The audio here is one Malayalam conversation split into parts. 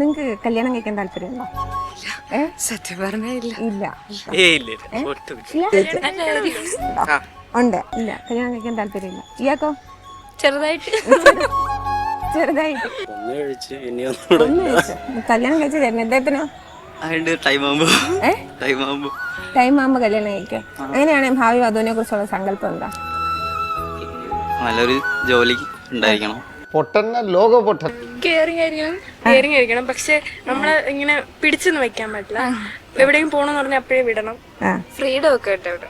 നിങ്ങക്ക് കല്യാണം കഴിക്കാൻ താല്പര്യമുണ്ടോ? സത്യം പറഞ്ഞാ ഇല്ല. ഇല്ല. ഉണ്ട്. ഇല്ല, കല്യാണം കഴിക്കാൻ താല്പര്യമില്ല. ഇയാക്കോ? ചെറുതായിട്ട് ചെറുതായിട്ട് കല്യാണം കഴിച്ചു തരണം. അദ്ദേഹത്തിനോ? ടൈം ആകുമ്പോ കല്യാണം കഴിക്കാം. എങ്ങനെയാണ് ഭാവി വധുവിനെ കുറിച്ചുള്ള സങ്കല്പം എന്താ? നല്ലൊരു ജോലി ഉണ്ടായിരിക്കണം. കെയറിങ് ആയിരിക്കണം. പക്ഷെ നമ്മള് ഇങ്ങനെ പിടിച്ചൊന്നും വെക്കാൻ പറ്റില്ല. എവിടെയും പോണെന്ന് പറഞ്ഞാൽ അപ്പഴേ വിടണം. ഫ്രീഡം ഒക്കെ ഇട്ട് ഇവിടെ.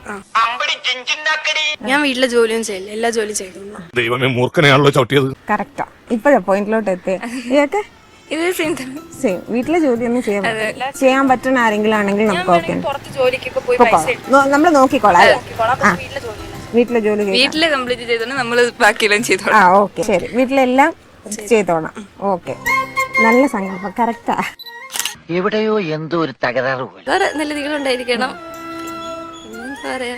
ഞാൻ വീട്ടിലെ ജോലിയും ചെയ്യില്ല, എല്ലാ ജോലിയും ചെയ്തു. ദൈവമേ, മൂർഖനെയാണല്ലോ ചവിട്ടിയത്. കറക്റ്റാ. ഇപ്പഴാ പോയിന്റിലോട്ട് എത്തിയ. ഇതൊക്കെ ഇത് സെയിം തന്നെ. സെയിം. വീട്ടിലെ ജോലിയൊന്നും ചെയ്യാൻ പറ്റുന്ന ആരെങ്കിലും ആണെങ്കിൽ നമുക്ക് ഓക്കെ. പുറത്ത് ജോലിക്കൊക്കെ പോയി പൈസ നമ്മള് നോക്കിക്കോളാം. വീട്ടിലെ ജോലി വീട്ടില് കംപ്ലീറ്റ് ചെയ്തോണ്ട് നമ്മള് ബാക്കിയെല്ലാം ചെയ്തോളാം. ആ ഓക്കെ, ശരി. വീട്ടിലെല്ലാം ചെയ്തോണം. ഓക്കെ, നല്ല സങ്കല്പം. കറക്റ്റാ. എവിടെയോ എന്തോ ഒരു തകരാറ് പോലെ. വേറെ നല്ല രീതികൾ ഉണ്ടായിരിക്കണം. എന്താ പറയാ,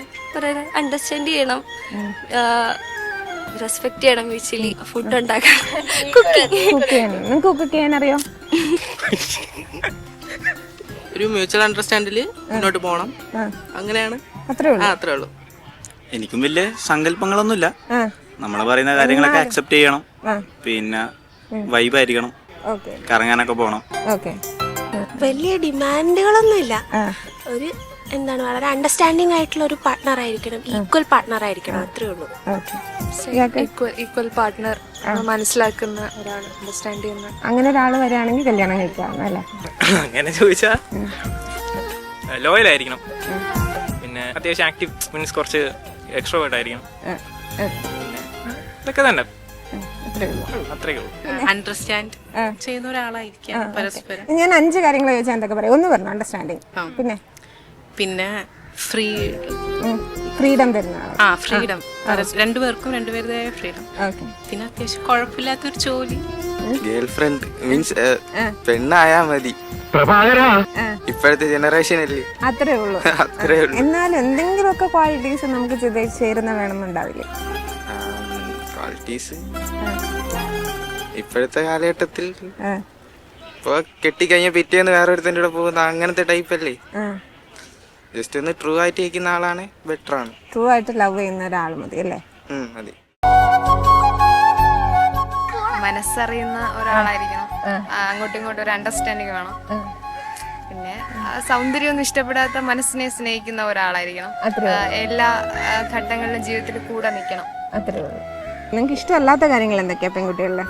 അണ്ടർസ്റ്റാൻഡ് ചെയ്യണം, റെസ്പെക്ട് ചെയ്യണം. വീട്ടില് ഫുഡ് ഉണ്ടാക്കണം, നിങ്ങൾക്ക് കുക്ക് ചെയ്യാൻ അറിയോ? ഒരു മ്യൂച്വൽ അണ്ടർസ്റ്റാൻഡില് മുന്നോട്ട് പോകണം. അങ്ങനെയാണ്. അത്രേ ഉള്ളൂ. എനിക്കും വലിയ സങ്കല്പങ്ങളൊന്നുമില്ല. നമ്മൾ പറയുന്ന കാര്യങ്ങളൊക്കെ അക്സെപ്റ്റ് ചെയ്യണം. പിന്നെ വൈബായിരിക്കണം. കറങ്ങാനൊക്കെ പോകണം. വലിയ ഡിമാൻഡുകളൊന്നുമില്ല. ഒരു എന്താണ്, വളരെ അണ്ടർസ്റ്റാൻഡിങ് ആയിട്ടുള്ള ഒരു പാർട്ട്ണർ ആയിരിക്കണം. ഈക്വൽ പാർട്ട്ണർ ആയിരിക്കണം. അത്രേ ഉള്ളൂ. ഈക്വൽ പാർട്ട്ണർ, മനസ്സിലാക്കുന്ന ഒരാൾ, അണ്ടർസ്റ്റാൻഡ് ചെയ്യുന്ന അങ്ങനെ ഒരാൾ വരികയാണെങ്കിൽ കല്യാണം കഴിക്കാം അല്ലേ? അങ്ങനെ ചോദിച്ചാ ലോയലായിരിക്കണം. പിന്നെ അത്യാവശ്യം ആക്റ്റീവ്, മീൻസ് കുറച്ച് എക്സ്ട്രോവേർട്ട് ആയിരിക്കണം. ഇതൊക്കെ തന്നെ. അത്രയേ ഉള്ളൂ. അണ്ടർസ്റ്റാൻഡ് ചെയ്യുന്ന ഒരാളായിരിക്കാം പരസ്പരം. ഞാൻ 5 കാര്യങ്ങൾ ചോദിച്ചാൽ എന്തൊക്കെ പറയാം? ഒന്ന് പറഞ്ഞു അണ്ടർസ്റ്റാൻഡിങ്. പിന്നെ ഫ്രീഡം തരുന്ന ഫ്രീഡം. രണ്ടുപേർക്കും രണ്ടുപേരുടേതായ ഫ്രീഡം. പിന്നെ അത്യാവശ്യം കുഴപ്പമില്ലാത്തൊരു ജോലി. ഗേൾ ഫ്രണ്ട് മീൻസ് പെണ്ണായാ മതി. ഇപ്പോഴത്തെ ജനറേഷൻ അല്ലേ. അത്രേ ഉള്ളൂ. എന്നാലും എന്തെങ്കിലുമൊക്കെ ക്വാളിറ്റീസ് നമുക്ക് ചേരുന്ന വേണമെന്നുണ്ടാവില്ലേ? ക്വാളിറ്റീസ് ഇപ്പോഴത്തെ കാലഘട്ടത്തിൽ ഇപ്പൊ കെട്ടിക്കഴിഞ്ഞ പിറ്റേന്ന് വേറെ ഒരുത്തൻ്റെ കൂടെ പോകുന്ന അങ്ങനത്തെ ടൈപ്പ് അല്ലേ. ജസ്റ്റ് ഒന്ന് ട്രൂ ആയിട്ട് ഇരിക്കുന്ന ആളാണ് ബെറ്റർ ആണ്. ട്രൂ ആയിട്ട് ലവ് ചെയ്യുന്ന ഒരാൾ മതി അല്ലേ? മതി. മനസ്സറിയുന്ന ഒരാളായിരിക്കണം. അങ്ങോട്ടും ഇങ്ങോട്ടും ഒരു അണ്ടർസ്റ്റാൻഡിങ് വേണം. പിന്നെ സൗന്ദര്യമൊന്നും ഇഷ്ടപ്പെടാത്ത മനസ്സിനെ സ്നേഹിക്കുന്ന ഒരാളായിരിക്കണം. എല്ലാ ഘട്ടങ്ങളിലും ജീവിതത്തിൽ കൂടെ നിൽക്കണം. അത്രേ ഉള്ളൂ. നിങ്ങൾക്ക് ഇഷ്ടമല്ലാത്ത കാര്യങ്ങൾ എന്തൊക്കെയാ പെൺകുട്ടികളിലെ?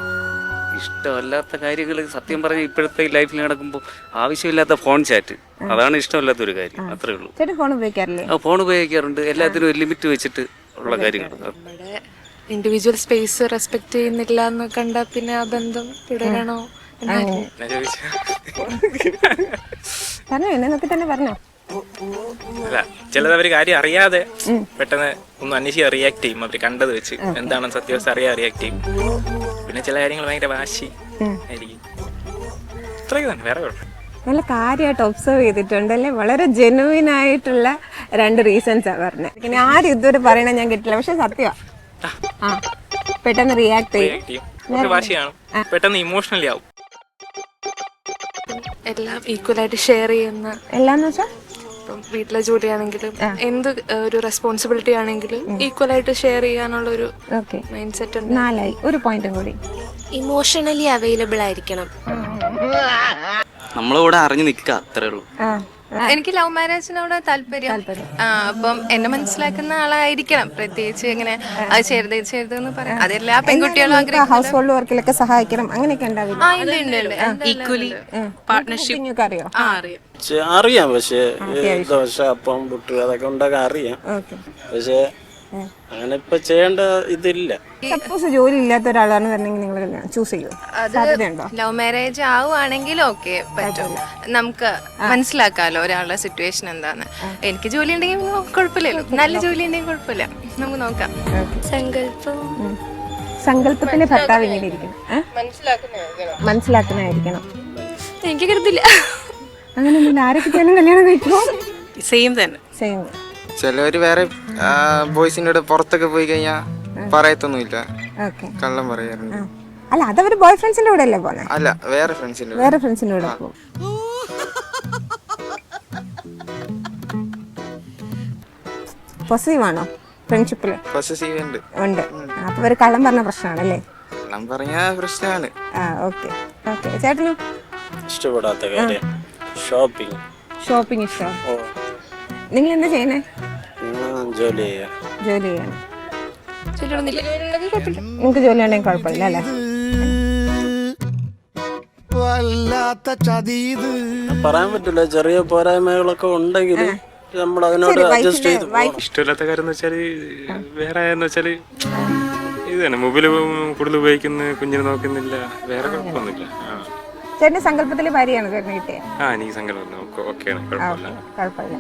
ഇഷ്ടമല്ലാത്ത കാര്യങ്ങൾ സത്യം പറഞ്ഞാൽ ഇപ്പോഴത്തെ ലൈഫിൽ നടക്കുമ്പോൾ ആവശ്യമില്ലാത്ത ഫോൺ ചാറ്റ്, അതാണ് ഇഷ്ടമല്ലാത്ത ഒരു കാര്യം. അത്രേ ഉള്ളൂ. ചേട്ടൻ ഫോൺ ഉപയോഗിക്കാറില്ലേ? ഫോൺ ഉപയോഗിക്കാറുണ്ട്. എല്ലാത്തിനും ഒരു ലിമിറ്റ് വെച്ചിട്ട് ഉള്ള കാര്യങ്ങൾ. നമ്മുടെ ഇൻഡിവിജ്വൽ സ്പേസ് റെസ്പെക്ട് ചെയ്യുന്നില്ല എന്ന് കണ്ടാൽ പിന്നെ ആ ബന്ധം തുടരണോ? പറഞ്ഞോ, എന്നൊക്കെ തന്നെ പറഞ്ഞോ. അല്ല, ചിലത് അവര് കാര്യം അറിയാതെ പെട്ടെന്ന് ഒന്ന് അന്വേഷിച്ച് റിയാക്ട് ചെയ്യും. അവര് കണ്ടത് വെച്ച് എന്താണെന്ന് സത്യാവസ്ഥ അറിയാതെ റിയാക്ട് ചെയ്യും. പിന്നെ ചില കാര്യങ്ങൾ ഭയങ്കര വാശി ആയിരിക്കും. ഇത്രയൊക്കെ തന്നെ, വേറെ കുഴപ്പം. നല്ല കാര്യമായിട്ട് ഒബ്സർവ് ചെയ്തിട്ടുണ്ടല്ലേ. വളരെ ജെനുവിൻ ആയിട്ടുള്ള 2 റീസൺസാ പറഞ്ഞത്. പിന്നെ ആരും ഇതുവരെ പറയണ ഞാൻ കേട്ടില്ല, പക്ഷെ സത്യമാ. പെട്ടെന്ന് റിയാക്ട് ചെയ്യും. വാശിയാണ്, പെട്ടെന്ന് ഇമോഷണലി ആവും. എല്ലാം ഈക്വലായിട്ട് ഷെയർ ചെയ്യുന്ന, എല്ലാന്ന് വെച്ചാൽ ഇപ്പം വീട്ടിലെ ജോലിയാണെങ്കിലും എന്ത് ഒരു റെസ്പോൺസിബിലിറ്റി ആണെങ്കിലും ഈക്വലായിട്ട് ഷെയർ ചെയ്യാനുള്ള ഒരു മൈൻഡ് സെറ്റ് ഉണ്ട്. 4 ഒരു പോയിന്റും കൂടി. ഇമോഷണലി അവൈലബിൾ ആയിരിക്കണം. നമ്മളിവിടെ അറിഞ്ഞു നിൽക്കുക, അത്രേ ഉള്ളൂ. എനിക്ക് ലവ് മാരേജിനോട് താല്പര്യം. അപ്പം എന്നെ മനസ്സിലാക്കുന്ന ആളായിരിക്കണം. പ്രത്യേകിച്ച് ഇങ്ങനെ അത് ചെയ്യരുത് എന്ന് പറയാം. അതെല്ലാ പെൺകുട്ടികളും ഹൗസ് ഹോൾഡ് വർക്കിലൊക്കെ സഹായിക്കണം, അങ്ങനെയൊക്കെ ഉണ്ടാവില്ല. ഈക്വലി പാർട്ട്ണർഷിപ്പ് അറിയോ? അറിയാം. പക്ഷെ ദോശ, അപ്പം, പുട്ട് അതൊക്കെ ഉണ്ടാക്കാൻ അറിയാം. പക്ഷെ അങ്ങനെ ഇപ്പൊ ചെയ്യേണ്ട ഇതില്ല. സപ്പോസ് ജോലി ഇല്ലാത്ത ഒരാളാണ് വരണമെങ്കിൽ നിങ്ങൾ ചൂസ് ചെയ്യും? ലവ് മാരേജ് ആവുകയാണെങ്കിൽ ഓക്കെ, പറ്റും. നമുക്ക് മനസ്സിലാക്കാലോ ഒരാളുടെ സിറ്റുവേഷൻ എന്താന്ന്. എനിക്ക് ജോലി ഉണ്ടെങ്കിൽ കുഴപ്പമില്ലല്ലോ, നല്ല ജോലി ഉണ്ടെങ്കിൽ കുഴപ്പമില്ല, നമുക്ക് നോക്കാം. സങ്കല്പത്തിന്റെ ഭർത്താവ് ഇങ്ങനെ ഇരിക്കണം, മനസ്സിലാക്കുന്നതായിരിക്കണം. എനിക്ക് കരുതില്ല. അങ്ങനെ ആരൊക്കെ കല്യാണം കഴിക്കുമോ? സെയിം തന്നെ. സെയിം. ചിലവര് വേറെ ബോയ്സിൻ്റെ കൂടെ പുറത്തൊക്കെ പോയി കഴിഞ്ഞാൽ പറയത്തൊന്നുമില്ല, കള്ളം പറയാറുണ്ട്. അല്ല അതവര് ബോയ് ഫ്രണ്ട്സിന്റെ കൂടെ അല്ലേ പോന്നെ? അല്ല വേറെ ഫ്രണ്ട്സിന്റെ വേറെ ഫ്രണ്ട്സിന്റെ കൂടെ പോകും. പോസിറ്റീവ് ആണോ ഫ്രണ്ട്ഷിപ്പില്? പൊസസീവ് ഉണ്ട്. ഉണ്ട്. അപ്പൊ ഒരു കള്ളം പറഞ്ഞ പ്രശ്നമാണല്ലേ? കള്ളം പറഞ്ഞ പ്രശ്നമാണ്. ആ ഓക്കെ ഓക്കെ. ചേട്ടനും ഇഷ്ടപ്പെടാത്ത കാര്യം ഷോപ്പിംഗ്. ഷോപ്പിംഗ് ഇഷ്ടം. നിങ്ങൾ എന്താ ചെയ്യുന്നേ? ജോലി ചെയ്യാം. ജോലി ചെയ്യണം. നിങ്ങൾക്ക് ജോലി ഉണ്ടെങ്കിൽ കുഴപ്പമില്ല അല്ലേ? പറയാൻ പറ്റില്ല, ചെറിയ പോരായ്മകളൊക്കെ ഉണ്ടെങ്കിൽ നമ്മൾ അതിനോട് അഡ്ജസ്റ്റ് ചെയ്ത് പോകണം. ഇഷ്ടമില്ലാത്ത കാര്യം എന്ന് വെച്ചാല് വേറെ എന്ന് വെച്ചാല് ഇത് തന്നെ മൊബൈൽ കൂടുതൽ ഉപയോഗിക്കുന്ന, കുഞ്ഞിനെ നോക്കുന്നില്ല, വേറെ കുഴപ്പമൊന്നുമില്ല. ചേട്ടന്റെ സങ്കല്പത്തില് ഭാര്യയാണ് ചേട്ടന് കിട്ടിയത്? എനിക്ക് സങ്കല്പം ഓക്കെയാണ്, കുഴപ്പമില്ല. കുഴപ്പമില്ല.